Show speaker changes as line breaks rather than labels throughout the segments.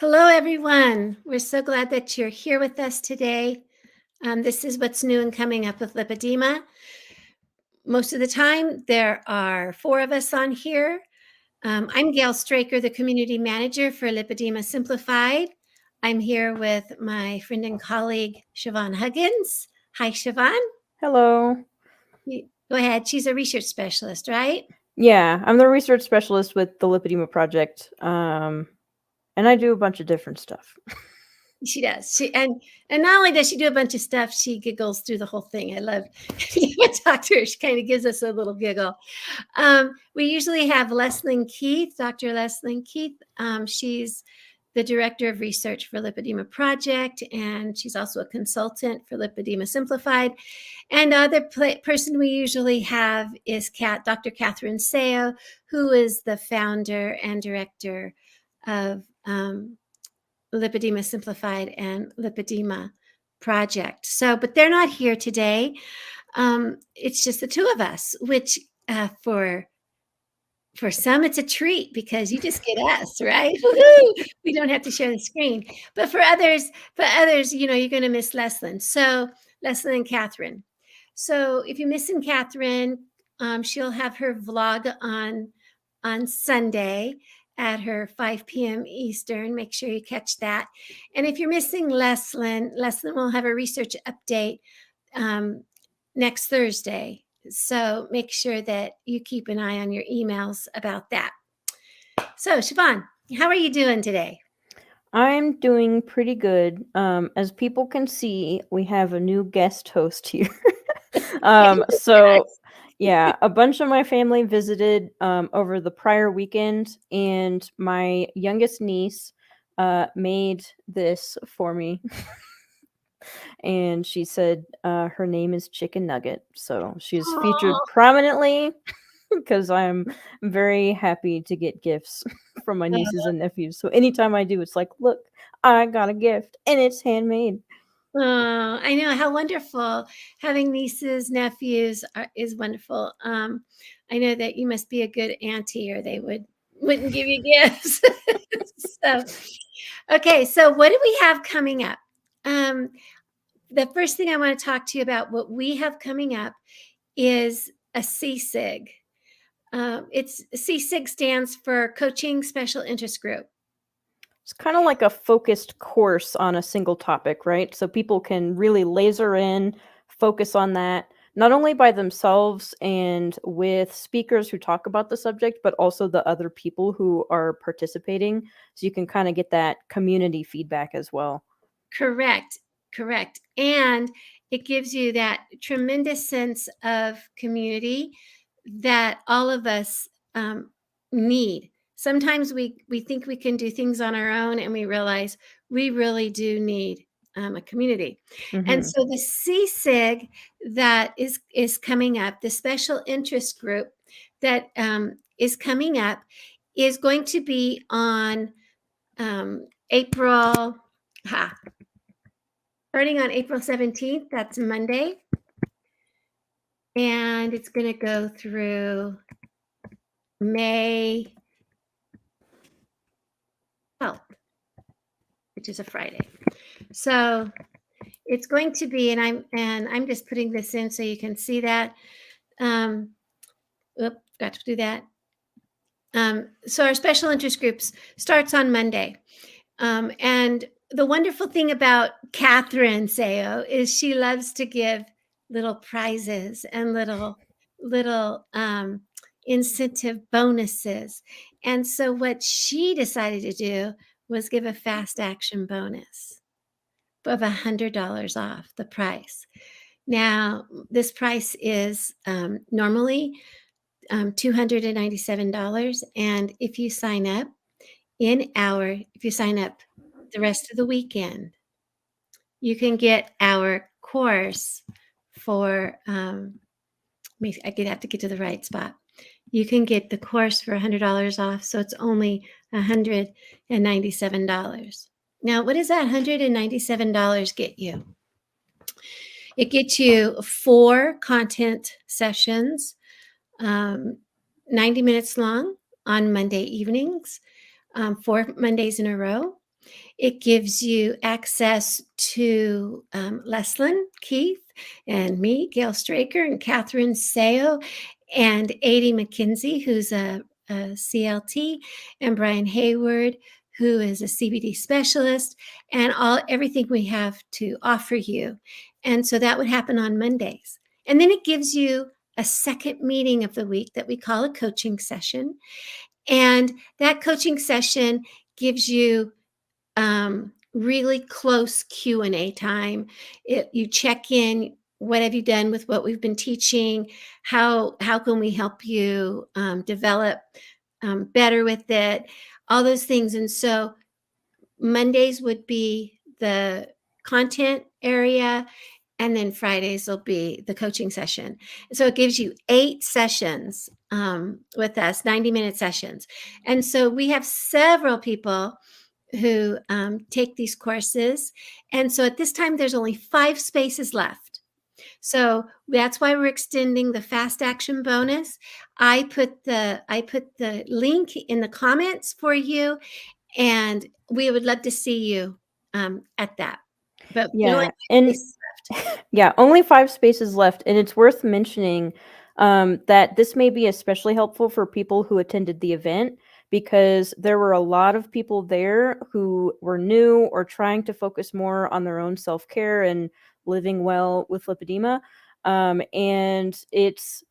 Hello, everyone. We're so glad that you're here with us today. This is what's new and coming up with lipedema. Most of the time, there are 4 of us on here. I'm Gail Straker, the community manager for Lipedema Simplified. I'm here with my friend and colleague, Siobhan Huggins. Hi, Siobhan.
Hello.
Go ahead. She's a research specialist, right?
Yeah, I'm the research specialist with the Lipedema Project, and I do a bunch of different stuff.
She does. And not only does she do a bunch of stuff, she giggles through the whole thing. I love you talk to her. She kind of gives us a little giggle. We usually have Leslyn Keith, Dr. Leslyn Keith. She's the director of research for Lipedema Project, and she's also a consultant for Lipedema Simplified. And the other person we usually have is Dr. Catherine Seo, who is the founder and director of Lipedema Simplified and Lipedema Project. But they're not here today. It's just the 2 of us, which for some it's a treat because you just get us, right? Woo-hoo! We don't have to share the screen. But for others, you're going to miss Leslyn. So Leslyn and Catherine. So if you're missing Catherine, she'll have her vlog on Sunday at her 5 p.m. Eastern. Make sure you catch that. And if you're missing Leslyn will have a research update next Thursday. So make sure that you keep an eye on your emails about that. So Siobhan, how are you doing today?
I'm doing pretty good. As people can see, we have a new guest host here. Yeah, a bunch of my family visited over the prior weekend, and my youngest niece made this for me. And she said her name is Chicken Nugget, so she's featured prominently because I'm very happy to get gifts from my nieces and nephews. So anytime I do, it's like, look, I got a gift and it's handmade.
Oh, I know, how wonderful. Having nieces, nephews is wonderful. I know that you must be a good auntie or they wouldn't give you gifts. Okay, so what do we have coming up? The first thing I want to talk to you about what we have coming up is a CSIG. It's CSIG stands for Coaching Special Interest Group.
It's kind of like a focused course on a single topic, right? So people can really laser in, focus on that, not only by themselves and with speakers who talk about the subject, but also the other people who are participating. So you can kind of get that community feedback as well.
Correct. And it gives you that tremendous sense of community that all of us need. Sometimes we think we can do things on our own and we realize we really do need a community. And so the CSIG that is coming up, the special interest group that is coming up is going to be on starting on April 17th, that's Monday. And it's going to go through May 12th, which is a Friday. So it's going to be, and I'm just putting this in so you can see that. Got to do that. So our special interest groups starts on Monday. And the wonderful thing about Catherine Seo is she loves to give little prizes and little incentive bonuses. And so what she decided to do was give a fast action bonus of $100 off the price. Now, this price is normally $297. And if you sign up the rest of the weekend, you can get our course for, I have to get to the right spot. You can get the course for $100 off. So it's only $197. Now, what does that $197 get you? It gets you 4 content sessions, 90 minutes long on Monday evenings, 4 Mondays in a row. It gives you access to Leslyn, Keith, and me, Gail Straker, and Catherine Seo, and Adie McKenzie, who's a CLT, and Brian Hayward, who is a CBD specialist, and everything we have to offer you. And so that would happen on Mondays. And then it gives you a second meeting of the week that we call a coaching session. And that coaching session gives you really close Q&A time. You check in. What have you done with what we've been teaching? How can we help you develop better with it? All those things. And so Mondays would be the content area, and then Fridays will be the coaching session. So it gives you 8 sessions with us, 90-minute sessions. And so we have several people who take these courses. And so at this time, there's only 5 spaces left. So that's why we're extending the fast action bonus. I put the link in the comments for you, and we would love to see you at that. But there's only
Yeah,
5
and
spaces left.
yeah, only 5 spaces left, and it's worth mentioning that this may be especially helpful for people who attended the event because there were a lot of people there who were new or trying to focus more on their own self-care and living well with lipedema. And it's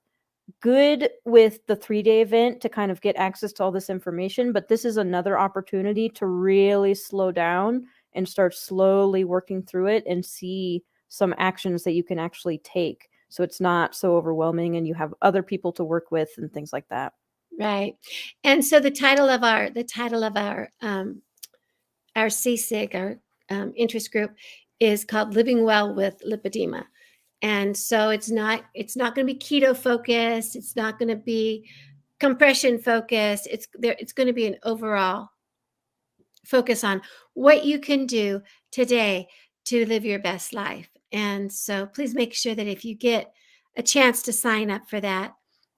good with the 3-day event to kind of get access to all this information, but this is another opportunity to really slow down and start slowly working through it and see some actions that you can actually take so it's not so overwhelming and you have other people to work with and things like that.
Right. And so the title of our CSIG, our interest group, is called Living Well with Lipedema. And so it's not going to be keto focused. It's not going to be compression focused. It's going to be an overall focus on what you can do today to live your best life. And so please make sure that if you get a chance to sign up for that,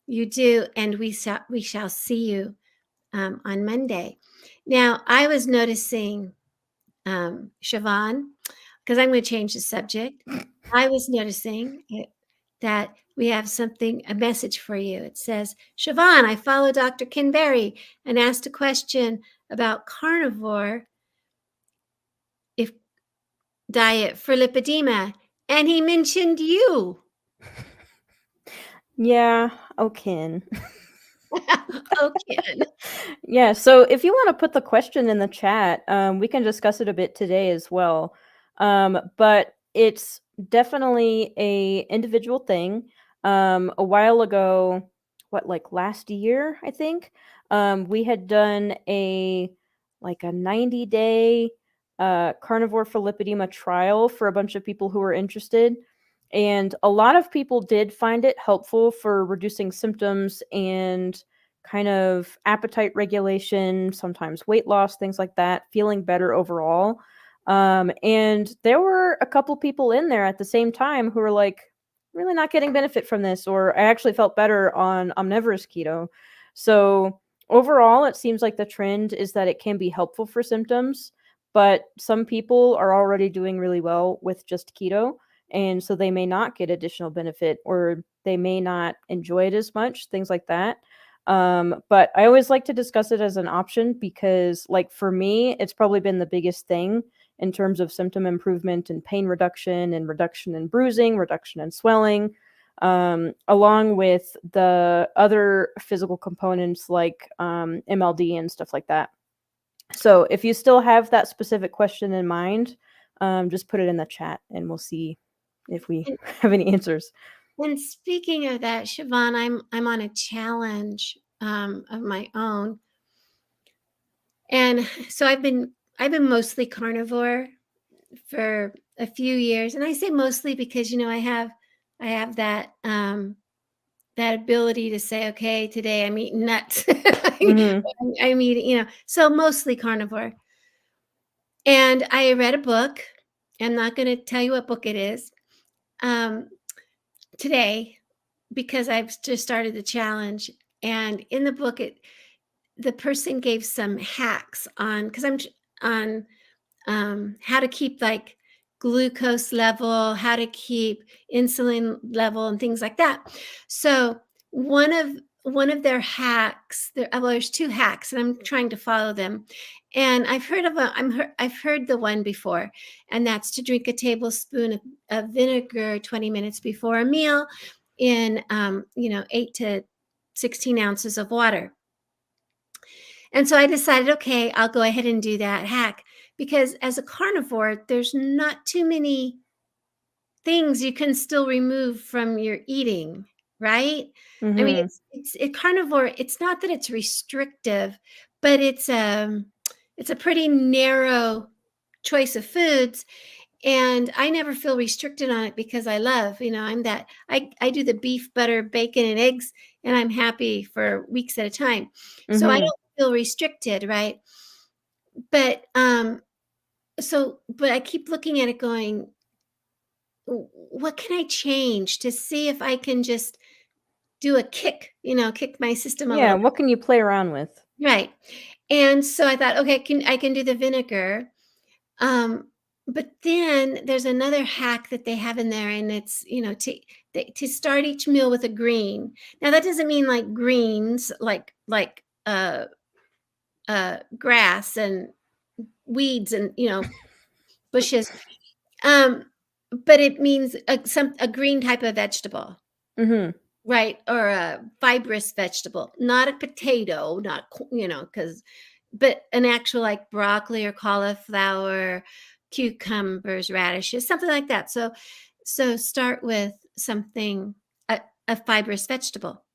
you do. And we shall see you on Monday. Now, I was noticing, Siobhan, because I'm going to change the subject. I was noticing that we have a message for you. It says, Siobhan, I follow Dr. Ken Berry and asked a question about carnivore diet for lipedema, and he mentioned you.
Yeah, okay.
Oh, Ken.
Yeah, so if you want to put the question in the chat, we can discuss it a bit today as well. But it's definitely a individual thing. A while ago, like last year, I think, we had done a 90-day carnivore for lipedema trial for a bunch of people who were interested. And a lot of people did find it helpful for reducing symptoms and kind of appetite regulation, sometimes weight loss, things like that, feeling better overall. And there were a couple people in there at the same time who were like, really not getting benefit from this, or I actually felt better on omnivorous keto. So overall, it seems like the trend is that it can be helpful for symptoms, but some people are already doing really well with just keto. And so they may not get additional benefit or they may not enjoy it as much, things like that. But I always like to discuss it as an option because, like, for me, it's probably been the biggest thing in terms of symptom improvement and pain reduction and reduction in bruising, reduction in swelling, along with the other physical components like MLD and stuff like that. So if you still have that specific question in mind, just put it in the chat and we'll see if we have any answers.
And speaking of that, Siobhan, I'm on a challenge of my own, and so I've been mostly carnivore for a few years, and I say mostly because I have that that ability to say, okay, today I'm eating nuts.
Mhm.
I'm eating, so mostly carnivore. And I read a book. I'm not going to tell you what book it is today because I've just started the challenge. And in the book, the person gave some hacks on, because I'm on how to keep like glucose level, how to keep insulin level, and things like that. So one of their hacks, there's two hacks, and I'm trying to follow them. And I've heard the one before, and that's to drink a tablespoon of vinegar 20 minutes before a meal in 8 to 16 ounces of water. And so I decided, okay, I'll go ahead and do that hack, because as a carnivore, there's not too many things you can still remove from your eating, right? I mean,
Mhm.
it's a carnivore. It's not that it's restrictive, but it's a pretty narrow choice of foods, and I never feel restricted on it because I love, I do the beef, butter, bacon, and eggs, and I'm happy for weeks at a time. So I
Mhm.
don't feel restricted, right? But but I keep looking at it going, what can I change to see if I can just do a kick my system a
Yeah,
little
what can you play around with?
bit. Right. And so I thought, okay, I can do the vinegar. Um, but then there's another hack that they have in there, and it's, to start each meal with a green. Now that doesn't mean like greens, like grass and weeds and bushes. Um, but it means a green type of vegetable,
Mhm.
right? Or a fibrous vegetable, not a potato, not because, but an actual like broccoli or cauliflower, cucumbers, radishes, something like that. So start with something, a fibrous vegetable.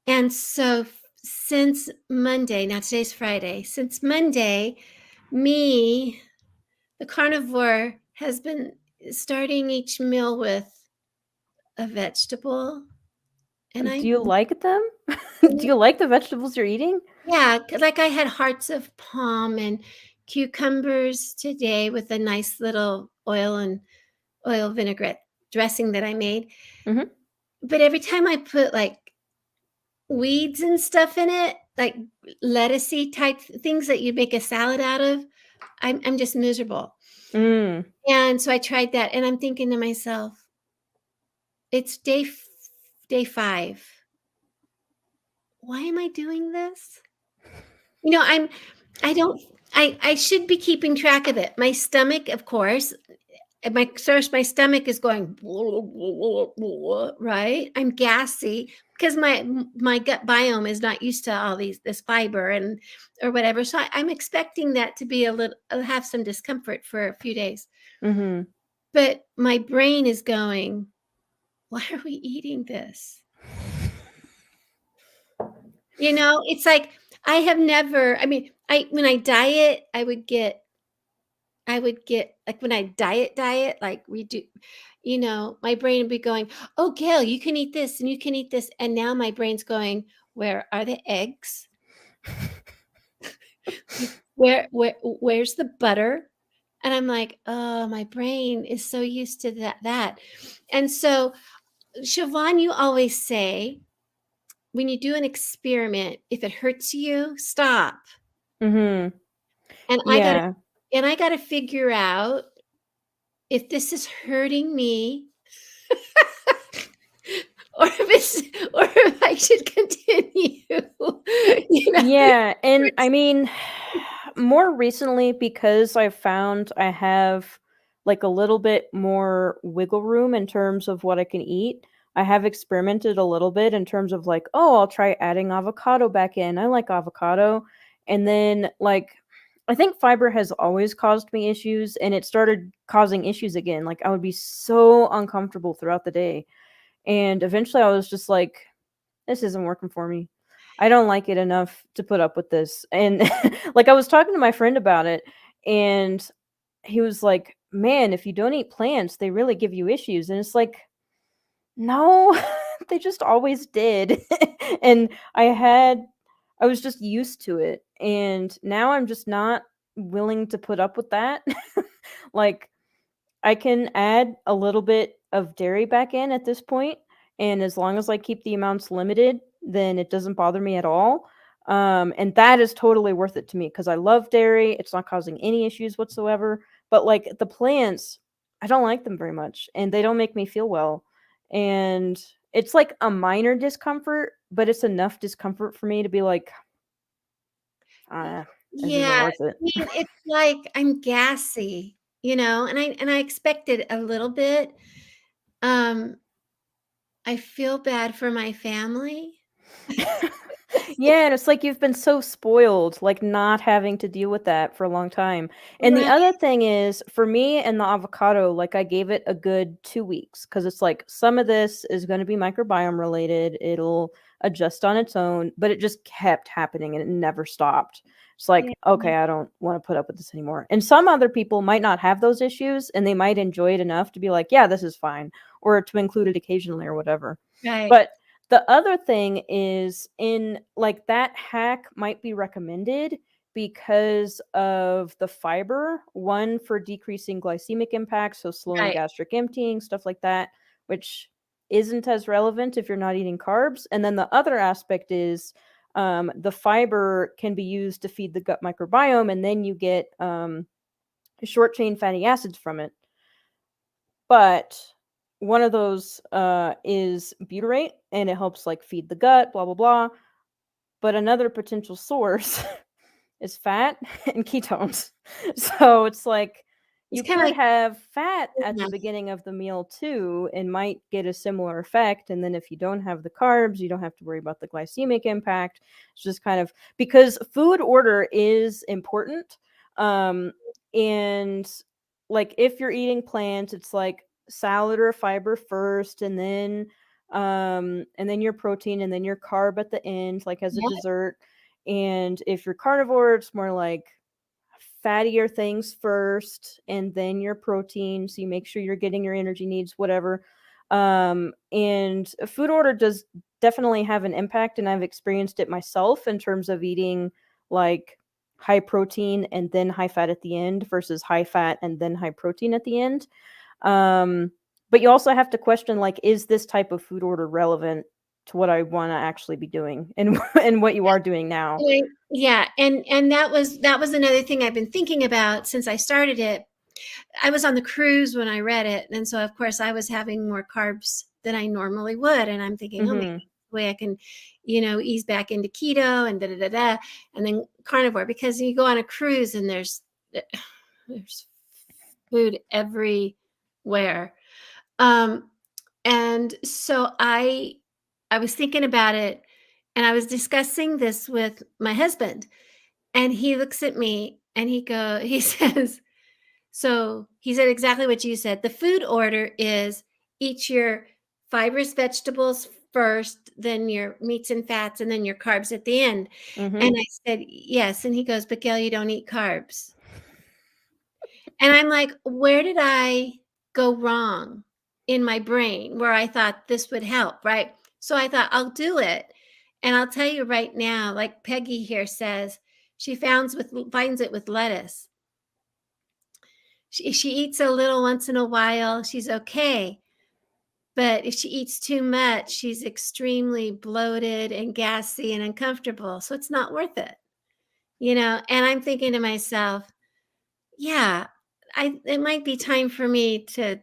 And so since Monday, now today's Friday, since Monday, me, the carnivore, has been starting each meal with a vegetable. And
Do you like them? Do you like the vegetables you're eating?
yeah, like I had hearts of palm and cucumbers today with a nice little oil vinaigrette dressing that I made.
Mhm.
But every time I put like weeds and stuff in it, like lettucey type things that you make a salad out of, I'm just miserable.
Mm.
And so I tried that, and I'm thinking to myself, it's day 5. Why am I doing this? You know, I'm I don't I should be keeping track of it. My stomach, of course, and my stomach is going right. I'm gassy because my gut biome is not used to all this fiber and or whatever. So I'm expecting that to be a little have some discomfort for a few days.
Mhm.
But my brain is going, why are we eating this? It's like I have never. I mean, I when I diet, I would get like when I diet, like we do, my brain would be going, "Oh, Gail, you can eat this and you can eat this." And now my brain's going, "Where are the eggs? Where's the butter?" And I'm like, "Oh, my brain is so used to that." And so, Siobhan, you always say, when you do an experiment, if it hurts you, stop.
Mhm.
And
Yeah.
I gotta figure out if this is hurting me or if I should continue. you know?
Yeah, and I mean, more recently, because I've found I have like a little bit more wiggle room in terms of what I can eat, I have experimented a little bit in terms of like, oh, I'll try adding avocado back in. I like avocado. And then, like, I think fiber has always caused me issues, and it started causing issues again. Like, I would be so uncomfortable throughout the day. And eventually I was just like, this isn't working for me. I don't like it enough to put up with this. And like I was talking to my friend about it, and he was like, "Man, if you don't eat plants, they really give you issues." And it's like, "No, they just always did." And I was just used to it. And now I'm just not willing to put up with that. Like, I can add a little bit of dairy back in at this point, and as long as I keep the amounts limited, then it doesn't bother me at all. And that is totally worth it to me because I love dairy. It's not causing any issues whatsoever. But like the plants, I don't like them very much and they don't make me feel well. And it's like a minor discomfort, but it's enough discomfort for me to be like, this isn't
Yeah,
worth
I
it.
mean, it's like I'm gassy, and I expected a little bit. Um, I feel bad for my family.
Yeah, and it's like you've been so spoiled, like not having to deal with that for a long time. And the
Right,
other thing is, for me and the avocado, like I gave it a good 2 weeks because it's like some of this is going to be microbiome related. It'll adjust on its own, but it just kept happening and it never stopped. It's
yeah,
like, okay, I don't want to put up with this anymore. And some other people might not have those issues and they might enjoy it enough to be like, yeah, this is fine, or to include it occasionally or whatever.
right,
But the other thing is in like that hack might be recommended because of the fiber, one for decreasing glycemic impact, so slowing
right.
gastric emptying, stuff like that, which isn't as relevant if you're not eating carbs. And then the other aspect is the fiber can be used to feed the gut microbiome, and then you get short chain fatty acids from it. But one of those is butyrate, and it helps like feed the gut, blah blah blah. But another potential source is fat and ketones. So it's like
It's
you
kinda
could
like
have fat at the
yeah,
beginning of the meal too and might get a similar effect. And then if you don't have the carbs, you don't have to worry about the glycemic impact. It's just kind of because food order is important. Um, and like if you're eating plants, it's like salad or fiber first and then your protein and then your carb at the end, like as a
yeah,
dessert. And if you're carnivore, it's more like fattier things first and then your protein. So you make sure you're getting your energy needs, whatever. And a food order does definitely have an impact. And I've experienced it myself in terms of eating like high protein and then high fat at the end versus high fat and then high protein at the end. Um, but you also have to question like, is this type of food order relevant to what I want to actually be doing and and what you are doing now?
right, yeah, and that was another thing I've been thinking about since I started it. I was on the cruise when I read it, and so, of course, I was having more carbs than I normally would, and I'm thinking, "Oh, maybe
Hmm.
the way I can, ease back into keto and da da da da, and then carnivore," because you go on a cruise and there's food everywhere. Um, and so I was thinking about it, and I was discussing this with my husband, and he looks at me and he says, so he said exactly what you said. The food order is eat your fibrous vegetables first, then your meats and fats, and then your carbs at the end. And
Hmm.
I said, yes. And he goes, but Gail, you don't eat carbs. And I'm like, where did I go wrong in my brain where I thought this would help? Right. So I thought, I'll do it. And I'll tell you right now, like Peggy here says, she finds it with lettuce. She eats a little once in a while, she's okay. But if she eats too much, she's extremely bloated and gassy and uncomfortable. So it's not worth it, And I'm thinking to myself, yeah, it might be time for me to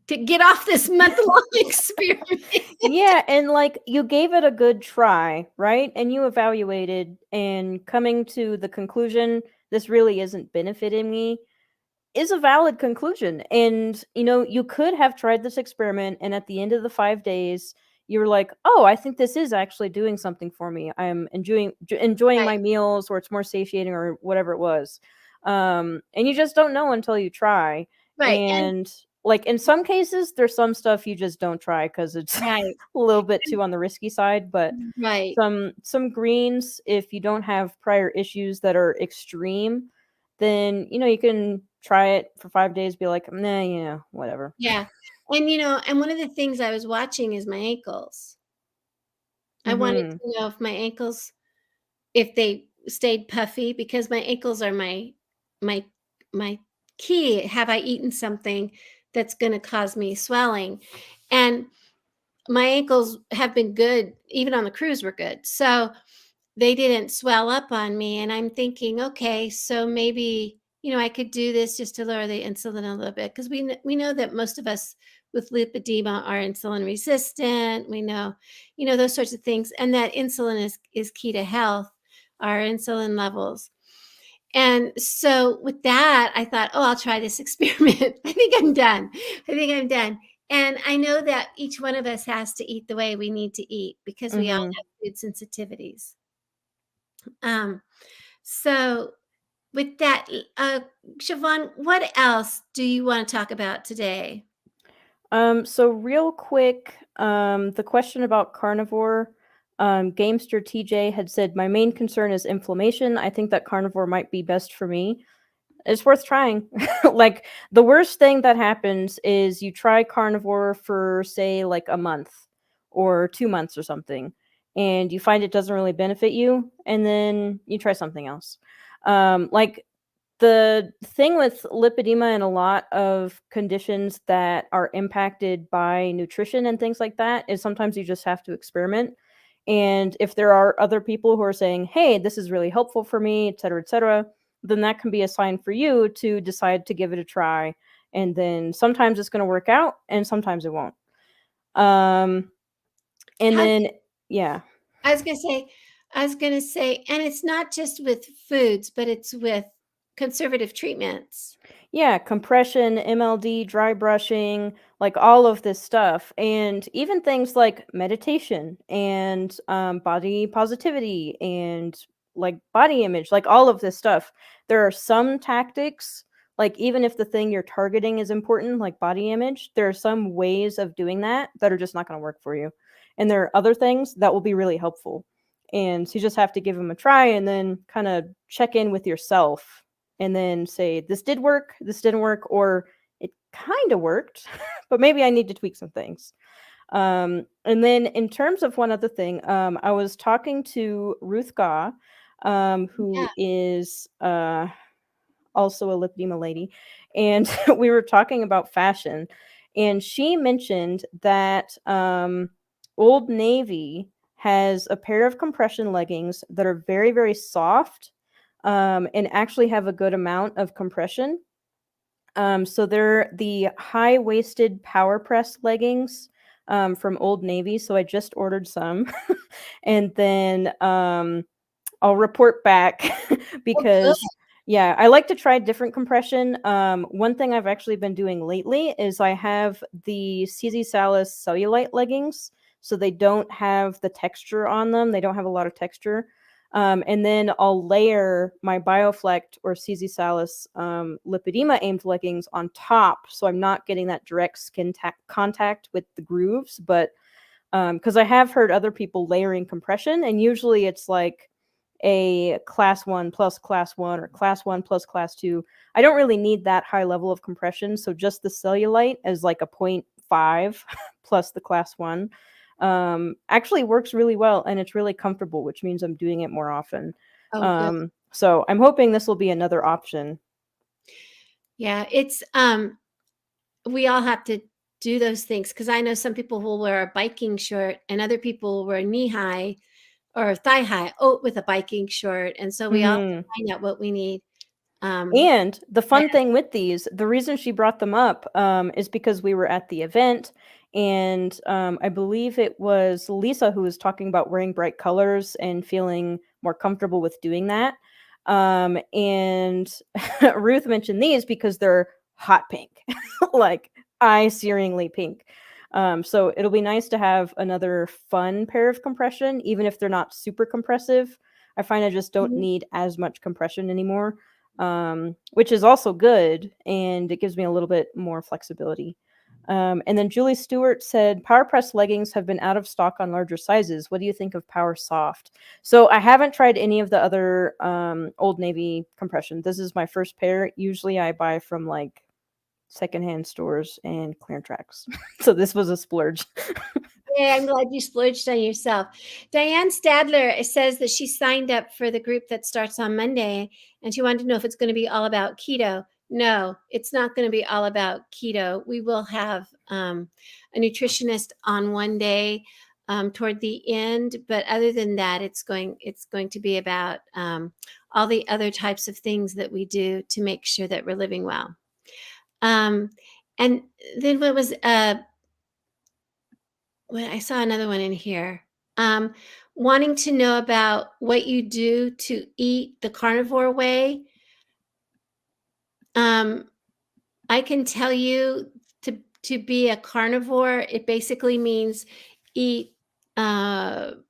get off this month-long experiment.
Yeah, and like you gave it a good try, right? And you evaluated and coming to the conclusion this really isn't benefiting me is a valid conclusion. And you could have tried this experiment and at the end of the 5 days you were like, "Oh, I think this is actually doing something for me. I'm enjoying
Right,
my meals or it's more satiating or whatever it was." And you just don't know until you try.
right, and
And like in some cases there's some stuff you just don't try cuz it's
right,
a little bit too on the risky side, but
right.
some greens, if you don't have prior issues that are extreme, then you can try it for 5 days, be like, "Nah, whatever."
Yeah. And one of the things I was watching is my ankles. I wanted
Mhm.
to know if they stayed puffy because my ankles are my my key. Have I eaten something that's gonna cause me swelling? And my ankles have been good, even on the cruise were good. So they didn't swell up on me. And I'm thinking, okay, so maybe, I could do this just to lower the insulin a little bit. Because we know that most of us with lipedema are insulin resistant. We know, those sorts of things. And that insulin is key to health, our insulin levels. And so with that, I thought, oh, I'll try this experiment. I think I'm done. And I know that each one of us has to eat the way we need to eat because we all
Mhm.
have food sensitivities. Um, so with that, Siobhan, what else do you want to talk about today?
So real quick, the question about carnivore, Gamester TJ had said, my main concern is inflammation. I think that carnivore might be best for me. It's worth trying. Like, the worst thing that happens is you try carnivore for, say, like a month or 2 months or something, and you find it doesn't really benefit you, and then you try something else. Like, the thing with lipedema and a lot of conditions that are impacted by nutrition and things like that is sometimes you just have to experiment. And if there are other people who are saying, hey, this is really helpful for me, et cetera, then that can be a sign for you to decide to give it a try. And then sometimes it's going to work out and sometimes it won't. Um, and
How's
then, yeah.
I was gonna say, and it's not just with foods, but it's with conservative treatments.
Yeah, compression, MLD, dry brushing, like all of this stuff. And even things like meditation and body positivity and like body image, like all of this stuff. There are some tactics, like even if the thing you're targeting is important, like body image, there are some ways of doing that that are just not going to work for you. And there are other things that will be really helpful. And so you just have to give them a try and then kind of check in with yourself and then say, this did work, this didn't work, or it kind of worked, but maybe I need to tweak some things. And then in terms of one other thing, I was talking to Ruth Gaw,
Yeah.
who is also a lipedema lady, and we were talking about fashion, and she mentioned that Old Navy has a pair of compression leggings that are very, very soft, and actually have a good amount of compression. So they're the high-waisted power press leggings from Old Navy. So I just ordered some, and then I'll report back
Oh, good.
because yeah, I like to try different compression. One thing I've actually been doing lately is I have the CZ Salis cellulite leggings, so they don't have the texture on them. They don't have a lot of texture. And then I'll layer my Bioflect or CZ Salis lipedema aimed leggings on top, so I'm not getting that direct skin contact with the grooves. But because I have heard other people layering compression, and usually it's like a class 1 plus class 1 or class 1 plus class 2. I don't really need that high level of compression, so just the cellulite as like a 0.5 plus the class 1 actually works really well, and it's really comfortable, which means I'm doing it more often.
Oh, good.
So I'm hoping this will be another option.
Yeah, it's we all have to do those things because I know some people will wear a biking short and other people will wear knee high or thigh high with a biking short, and so we all have to
Mhm.
find out what we need. Um,
And the
yeah.
fun thing with these, the reason she brought them up, is because we were at the event, and I believe it was Lisa who was talking about wearing bright colors and feeling more comfortable with doing that. And Ruth mentioned these because they're hot pink, like eye-searingly pink. So it'll be nice to have another fun pair of compression, even if they're not super compressive. I find I just don't
Mhm.
need as much compression anymore, which is also good, and it gives me a little bit more flexibility. And then Julie Stewart said, Power Press leggings have been out of stock on larger sizes. What do you think of Power Soft? So I haven't tried any of the other Old Navy compression. This is my first pair. Usually I buy from like secondhand stores and clearance tracks. So this was a splurge.
Yeah, I'm glad you splurged on yourself. Diane Stadler says that she signed up for the group that starts on Monday, and she wanted to know if it's going to be all about keto. No, it's not going to be all about keto. We will have a nutritionist on one day. toward the end, but other than that, it's going to be about all the other types of things that we do to make sure that we're living well. And then what was well, I saw another one in here. Wanting to know about what you do to eat the carnivore way. I can tell you to be a carnivore, it basically means eat
Animal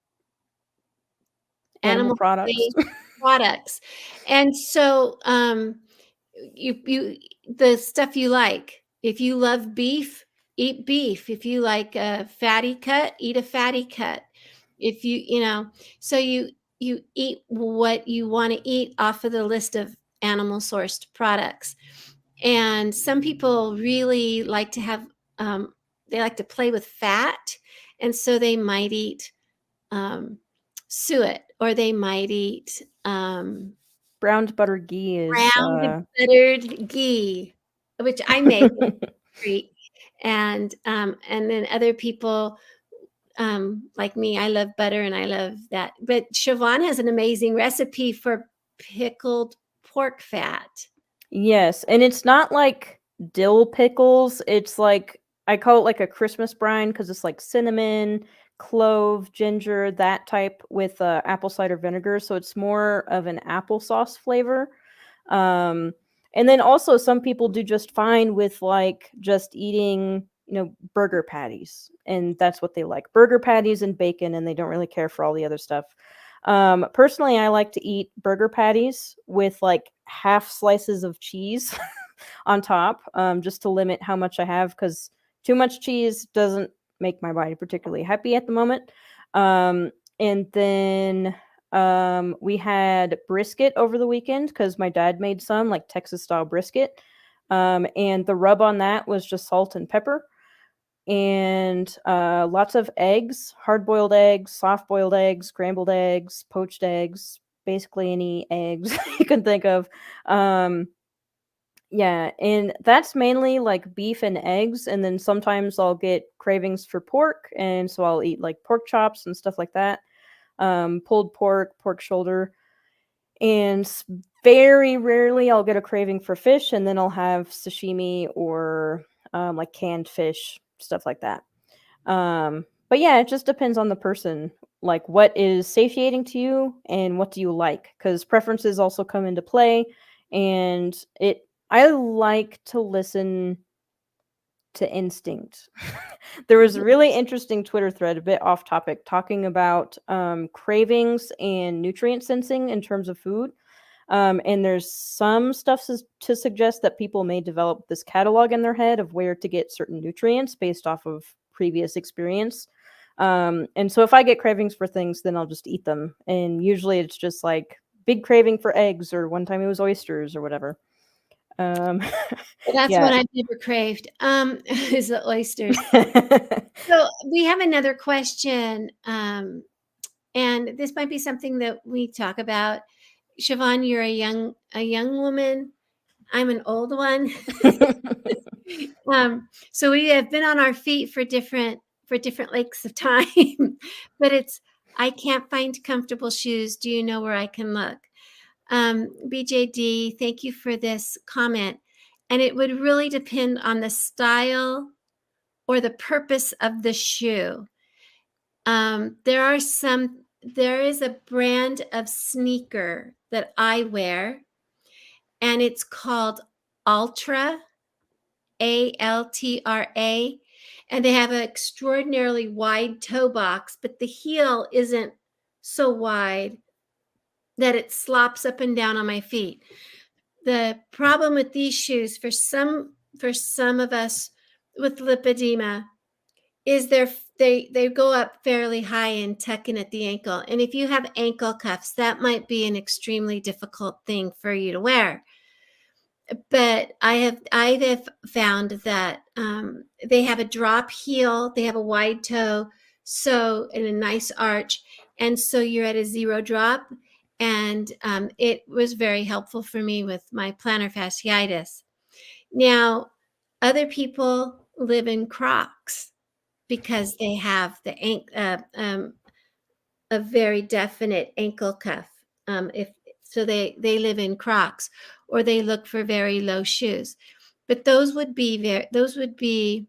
products.
animal-based products. And so, you the stuff you like. If you love beef, eat beef. If you like a fatty cut, eat a fatty cut. If so you eat what you want to eat off of the list of animal sourced products. And some people really like to have they like to play with fat, and so they might eat suet, or they might eat
Browned butter ghee is
browned buttered ghee, which I make a treat. And then other people, like me, I love butter and I love that. But Siobhan has an amazing recipe for pickled pork fat.
Yes, and it's not like dill pickles. It's like I call it like a Christmas brine because it's like cinnamon, clove, ginger, that type with apple cider vinegar. So it's more of an applesauce flavor. Um, and then also some people do just fine with like just eating, burger patties, and that's what they like. Burger patties and bacon, and they don't really care for all the other stuff. Personally, I like to eat burger patties with like half slices of cheese on top, just to limit how much I have, because too much cheese doesn't make my body particularly happy at the moment. And then we had brisket over the weekend because my dad made some like Texas style brisket. And the rub on that was just salt and pepper, and lots of eggs, hard-boiled eggs, soft-boiled eggs, scrambled eggs, poached eggs, basically any eggs you can think of. Yeah, and that's mainly like beef and eggs, and then sometimes I'll get cravings for pork, and so I'll eat like pork chops and stuff like that. Pulled pork, pork shoulder, and very rarely I'll get a craving for fish, and then I'll have sashimi or like canned fish, stuff like that. But yeah, it just depends on the person, like what is satiating to you and what do you like, because preferences also come into play. And I like to listen to instinct. There was a really interesting Twitter thread, a bit off topic, talking about cravings and nutrient sensing in terms of food. And there's some stuff to suggest that people may develop this catalog in their head of where to get certain nutrients based off of previous experience. And so if I get cravings for things, then I'll just eat them. And usually it's just like big craving for eggs, or one time it was oysters or whatever.
That's
Yeah.
what I've never craved, is the oysters. So we have another question, and this might be something that we talk about. Siobhan, you're a young woman. I'm an old one. So we have been on our feet for different lengths of time, but I can't find comfortable shoes. Do you know where I can look? BJD, thank you for this comment. And it would really depend on the style or the purpose of the shoe. There is a brand of sneaker that I wear, and it's called Altra, Altra, and they have an extraordinarily wide toe box, but the heel isn't so wide that it slops up and down on my feet. The problem with these shoes for some of us with lipedema is they go up fairly high and tuck in at the ankle. And if you have ankle cuffs, that might be an extremely difficult thing for you to wear. But I have found that they have a drop heel, they have a wide toe, so and a nice arch, and so you're at a zero drop. And it was very helpful for me with my plantar fasciitis. Now, other people live in Crocs, because they have a very definite ankle cuff. If so, they live in Crocs, or they look for very low shoes. But those would be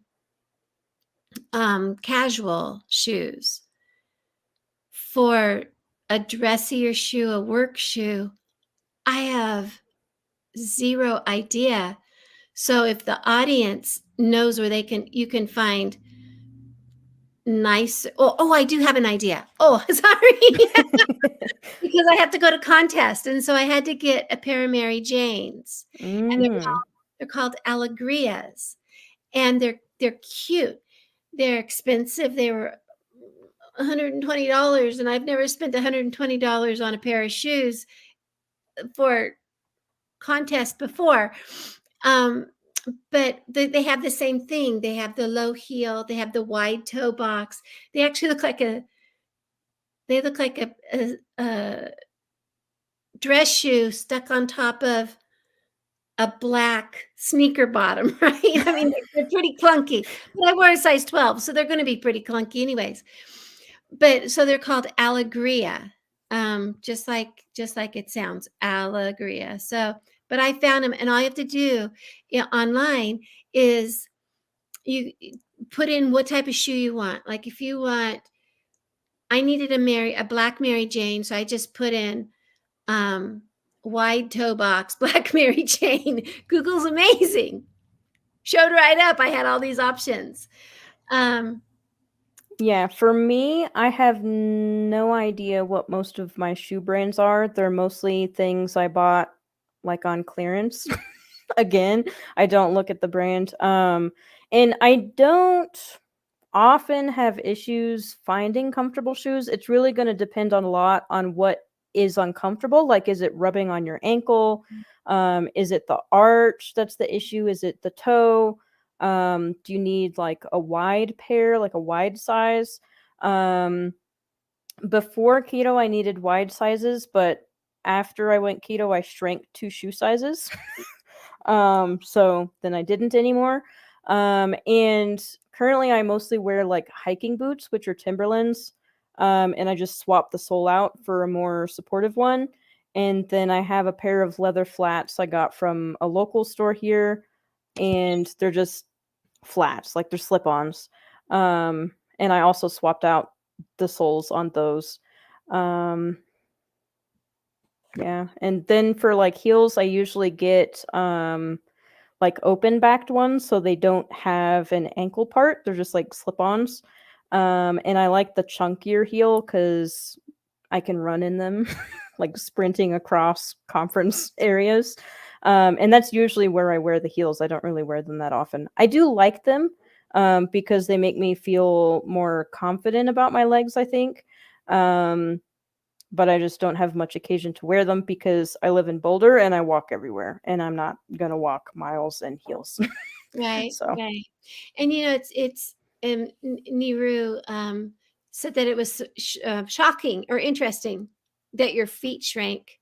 casual shoes. For a dressier shoe, a work shoe, I have zero idea. So if the audience knows where you can find nice. Oh, I do have an idea. Oh, sorry. Because I have to go to contest, and so I had to get a pair of Mary Janes, and
Mm.
they're called Alegrias, and they're cute. They're expensive. They were $120, and I've never spent $120 on a pair of shoes for contest before. But they have the same thing. They have the low heel. They have the wide toe box. They actually look like a dress shoe stuck on top of a black sneaker bottom, right? I mean, they're pretty clunky, but I wore a size 12, so they're going to be pretty clunky anyways. But so they're called Alegria, just like it sounds, Alegria. So, but I found them, and all you have to do online is you put in what type of shoe you want. Like if you want, I needed a black Mary Jane, so I just put in um, wide toe box, Black Mary Jane. Google's amazing. Showed right up. I had all these options. Um,
Yeah, for me, I have no idea what most of my shoe brands are. They're mostly things I bought like on clearance. Again, I don't look at the brand. And I don't often have issues finding comfortable shoes. It's really going to depend on a lot on what is uncomfortable. Like, is it rubbing on your ankle? Is it the arch that's the issue? Is it the toe? Do you need like a wide pair, like a wide size? Um, Before keto, I needed wide sizes, but after I went keto, I shrank 2 shoe sizes. So then I didn't anymore. And currently I mostly wear like hiking boots, which are Timberlands. And I just swap the sole out for a more supportive one. And then I have a pair of leather flats I got from a local store here, and they're just flats, like they're slip-ons. And I also swapped out the soles on those. Um, yeah, and then for like heels, I usually get like open backed ones so they don't have an ankle part. They're just like slip-ons. And I like the chunkier heel because I can run in them, like sprinting across conference areas. And that's usually where I wear the heels. I don't really wear them that often. I do like them because they make me feel more confident about my legs, I think. But I just don't have much occasion to wear them because I live in Boulder and I walk everywhere, and I'm not gonna walk miles in heels.
right,
So
right. And it's Niru said that it was shocking or interesting that your feet shrank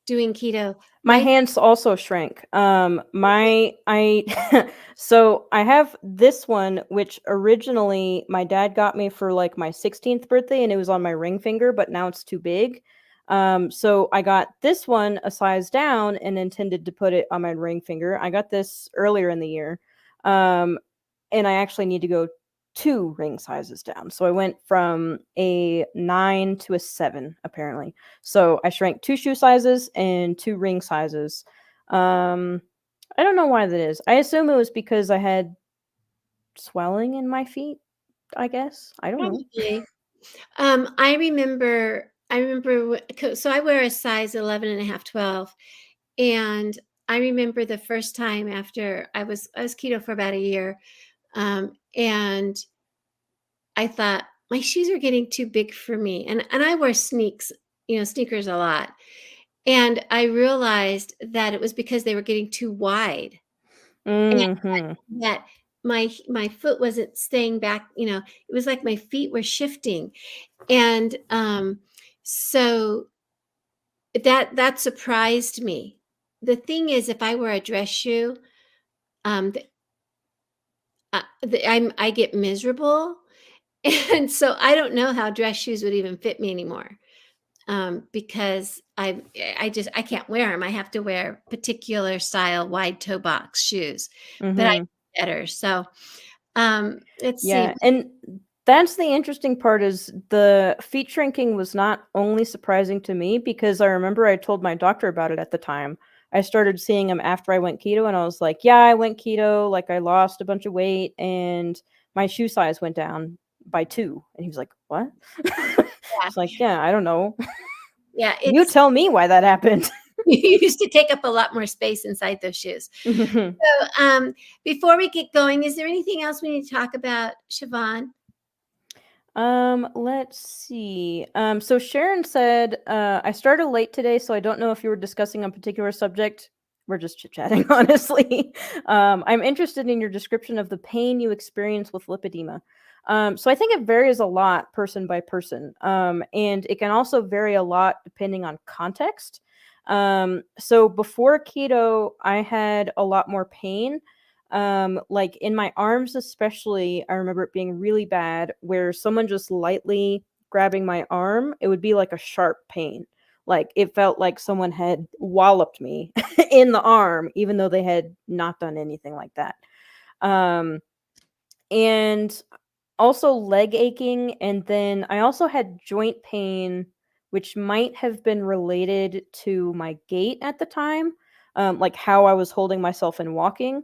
doing keto.
my
My
hands also shrank. My I so I have this one, which originally my dad got me for like my 16th birthday, and it was on my ring finger, but now it's too big. So I got this one a size down and intended to put it on my ring finger. I got this earlier in the year. Um, and I actually need to go 2 ring sizes down. So I went from a 9 to a 7, apparently. So I shrank 2 shoe sizes and 2 ring sizes. I don't know why that is. I assume it was because I had swelling in my feet, I guess. I don't know.
Probably. I remember, so I wear a size 11 and a half, 12. And I remember the first time after I was keto for about a year. And I thought my shoes are getting too big for me. And I wear sneakers a lot. And I realized that it was because they were getting too wide. And
Mhm.
that my foot wasn't staying back, it was like my feet were shifting. And so that surprised me. The thing is, if I wear a dress shoe, um, I get miserable. And so I don't know how dress shoes would even fit me anymore, because I can't wear them. I have to wear particular style wide toe box shoes, but I
Mhm.
better. So, let's see.
Yeah, and that's the interesting part is the feet shrinking was not only surprising to me because I remember I told my doctor about it at the time. I started seeing him after I went keto and I was like, "Yeah, I went keto, like I lost a bunch of weight and my shoe size went down by 2." And he was like, "What?"
Yeah,
It's like, "Yeah, I don't know.
yeah,
You
it's
tell me why that happened."
you used to take up a lot more space inside those shoes.
Mhm.
So, before we get going, is there anything else we need to talk about, Siobhan?
Let's see. So Sharon said, I started late today, so I don't know if you were discussing a particular subject. We're just chit-chatting, honestly. I'm interested in your description of the pain you experience with lipedema. So I think it varies a lot person by person. And it can also vary a lot depending on context. So before keto, I had a lot more pain, like in my arms especially. I remember it being really bad where someone just lightly grabbing my arm, it would be like a sharp pain. Like it felt like someone had walloped me in the arm even though they had not done anything like that. um and also leg aching, and then I also had joint pain, which might have been related to my gait at the time, like how I was holding myself and walking,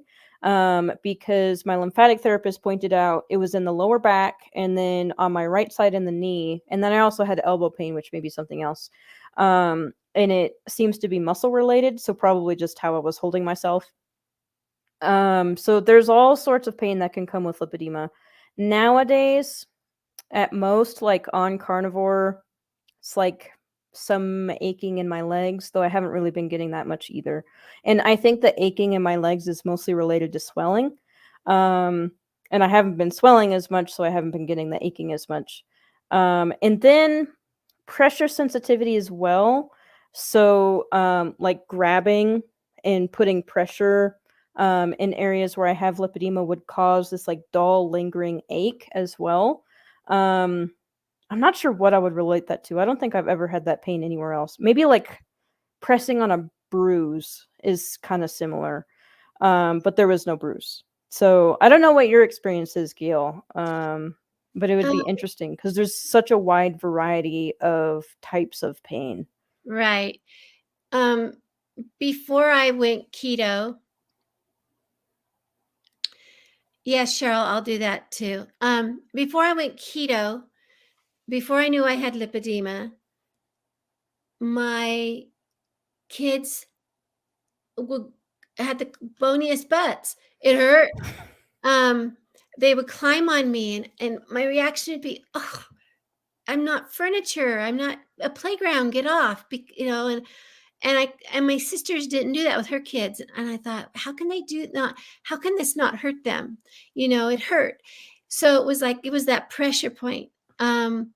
because my lymphatic therapist pointed out it was in the lower back and then on my right side in the knee, and then I also had elbow pain, which may be something else. And it seems to be muscle related, so probably just how I was holding myself. So there's all sorts of pain that can come with lipedema. Nowadays, at most, like on Carnivore, it's like some aching in my legs, though I haven't really been getting that much either. And I think the aching in my legs is mostly related to swelling. Um, and I haven't been swelling as much, so I haven't been getting the aching as much. And then pressure sensitivity as well. So, like grabbing and putting pressure in areas where I have lipedema would cause this like dull, lingering ache as well. Um, I'm not sure what I would relate that to. I don't think I've ever had that pain anywhere else. Maybe like pressing on a bruise is kind of similar, but there was no bruise. So I don't know what your experience is, Gail. But it would be
Um,
interesting because there's such a wide variety of types of pain.
right. Um, Before I went keto, yes, Cheryl, I'll do that too. Before I went keto, before I knew I had lipedema, my kids would had the boniest butts. It hurt. Um, they would climb on me, and my reaction would be, "Oh, I'm not furniture. I'm not a playground. Get off!" And my sisters didn't do that with her kids, and I thought, how can they do not? How can this not hurt them? It hurt. So it was like it was that pressure point. Um,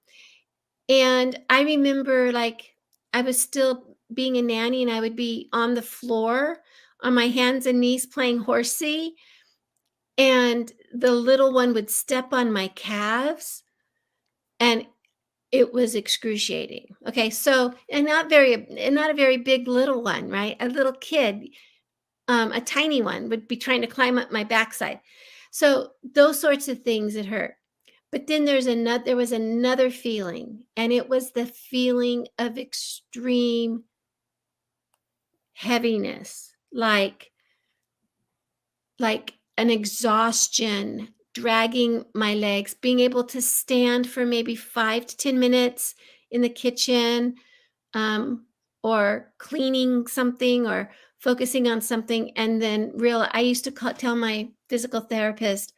and I remember like I was still being a nanny, and I would be on the floor on my hands and knees playing horsey, and the little one would step on my calves, and it was excruciating. Okay, so and not a very big little one, right? A little kid, a tiny one would be trying to climb up my backside. So those sorts of things that hurt. But then there was another feeling, and it was the feeling of extreme heaviness, like an exhaustion, dragging my legs, being able to stand for maybe 5 to 10 minutes in the kitchen, um, or cleaning something or focusing on something. And then I used to tell my physical therapist,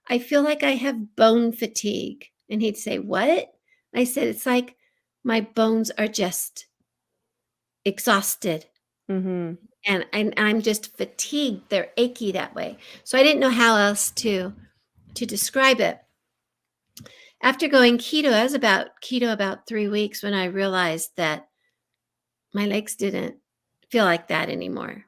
I feel like I have bone fatigue. And he'd say, what? I said, it's like my bones are just exhausted,
Mhm.
and I'm just fatigued. They're achy that way. So I didn't know how else to describe it. After going keto, I was about keto about 3 weeks when I realized that my legs didn't feel like that anymore.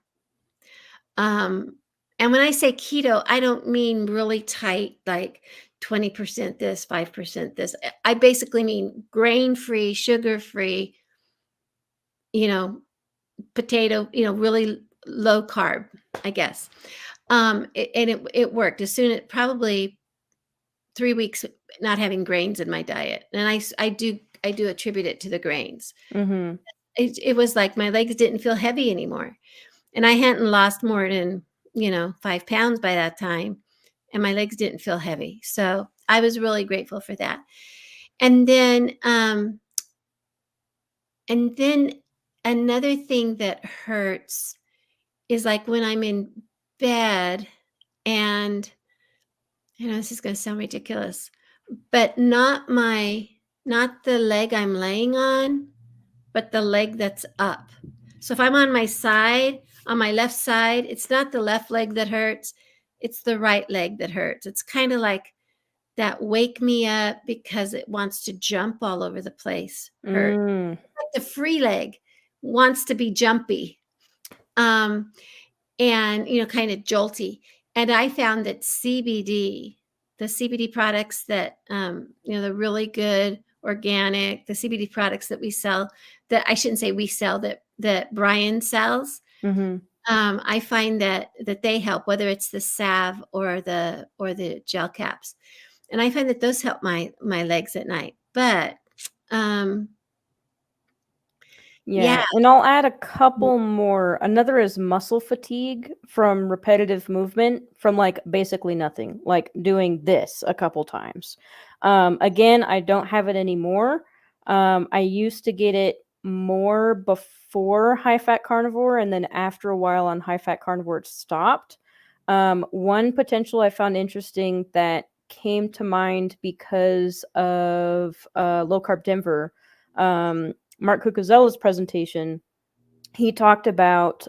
And when I say keto, I don't mean really tight, like 20% this, 5% this. I basically mean grain-free, sugar-free, you know, potato, really low carb, I guess. And it worked. As soon as probably 3 weeks not having grains in my diet, and I do attribute it to the grains.
Mhm.
It was like my legs didn't feel heavy anymore, and I hadn't lost more than, 5 pounds by that time, and my legs didn't feel heavy, so I was really grateful for that. And then, another thing that hurts is, like, when I'm in bed and this is gonna sound ridiculous, but not the leg I'm laying on, but the leg that's up. So if I'm on my side, on my left side, it's not the left leg that hurts, it's the right leg that hurts. It's kinda like that wake me up because it wants to jump all over the place hurt.
Mm.
Like the free leg wants to be jumpy. Um, and kind of jolty. And I found that the CBD products that the really good organic, the CBD products that we sell, that I shouldn't say we sell, that Brian sells.
Mhm.
I find that they help, whether it's the salve or the gel caps, and I find that those help my legs at night. But
Yeah,
yeah,
and I'll add a couple more. Another is muscle fatigue from repetitive movement from, like, basically nothing, like doing this a couple times. Again, I don't have it anymore. I used to get it more before high fat carnivore, and then after a while on high fat carnivore, it stopped. One potential I found interesting that came to mind because of Low Carb Denver. Mark Cucuzzella's presentation, he talked about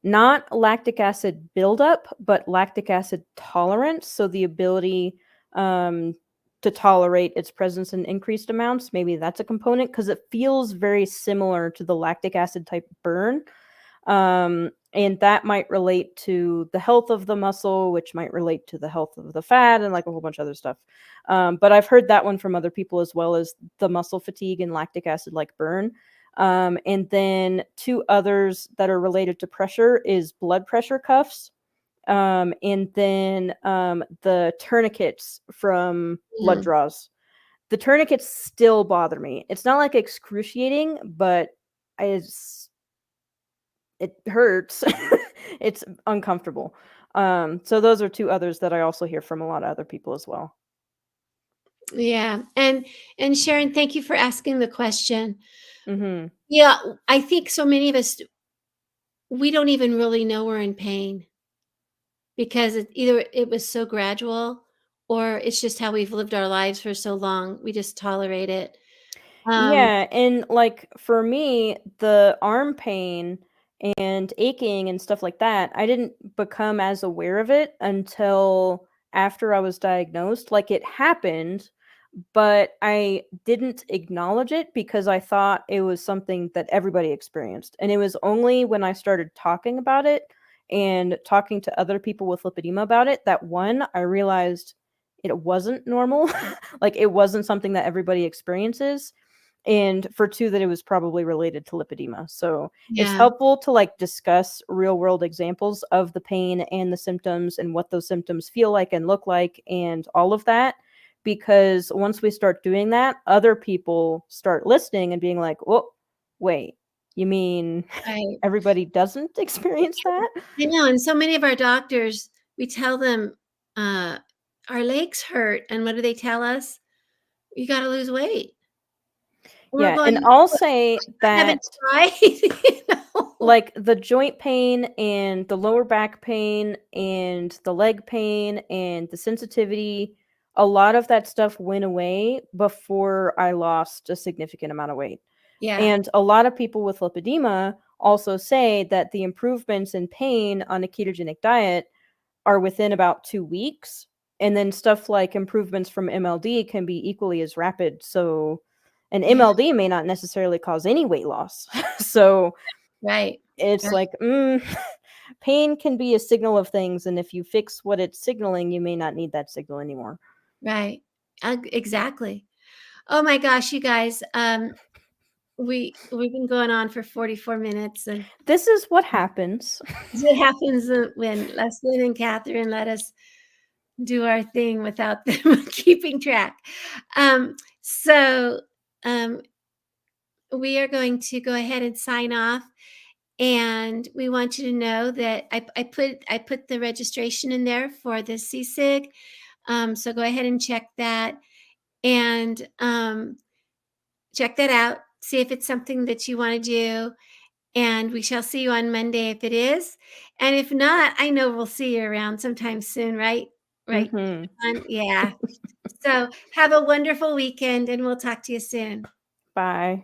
not lactic acid buildup, but lactic acid tolerance. So the ability um, to tolerate its presence in increased amounts. Maybe that's a component because it feels very similar to the lactic acid type burn. And that might relate to the health of the muscle, which might relate to the health of the fat and like a whole bunch of other stuff. But I've heard that one from other people as well, as the muscle fatigue and lactic acid like burn. And then two others that are related to pressure is blood pressure cuffs. And then the tourniquets from blood
mm,
draws. The tourniquets still bother me. It's not like excruciating, but it's it hurts. It's uncomfortable. So those are two others that I also hear from a lot of other people as well.
yeah. And Sharon, thank you for asking the question.
Mhm.
Yeah, I think so many of us, we don't even really know we're in pain because either it was so gradual or it's just how we've lived our lives for so long. We just tolerate it. Um,
Yeah, and, like, for me, the arm pain and aching and stuff like that, I didn't become as aware of it until after I was diagnosed. Like, it happened, but I didn't acknowledge it because I thought it was something that everybody experienced, and it was only when I started talking about it and talking to other people with lipedema about it that, 1, I realized it wasn't normal, like, it wasn't something that everybody experiences, and for 2, that it was probably related to lipedema. So, it's
yeah,
helpful to, like, discuss real world examples of the pain and the symptoms and what those symptoms feel like and look like and all of that, because once we start doing that, other people start listening and being like, "Oh, wait, you mean
right.
everybody doesn't experience that?"
I know. And so many of our doctors, we tell them, uh, our legs hurt. And what do they tell us? You got to lose weight. And we're
Yeah, and
going,
I'll
"Well,
say
I haven't
that,
tried."
like, the joint pain and the lower back pain and the leg pain and the sensitivity, a lot of that stuff went away before I lost a significant amount of weight.
Yeah,
And a lot of people with lipedema also say that the improvements in pain on a ketogenic diet are within about 2 weeks, and then stuff like improvements from MLD can be equally as rapid. So an
yeah,
MLD may not necessarily cause any weight loss. So
right.
it's like, pain can be a signal of things, and if you fix what it's signaling, you may not need that signal anymore.
Right. Exactly. Oh my gosh, you guys, we've been going on for 44 minutes, and
This is what happens.
it happens when Leslyn and Catherine let us do our thing without them keeping track. So um, we are going to go ahead and sign off. And we want you to know that I put the registration in there for the CSIG. So go ahead and check that, and check that out. See if it's something that you want to do. And we shall see you on Monday if it is. And if not, I know we'll see you around sometime soon, right? Right.
Mhm.
Yeah. So have a wonderful weekend, and we'll talk to you soon.
Bye.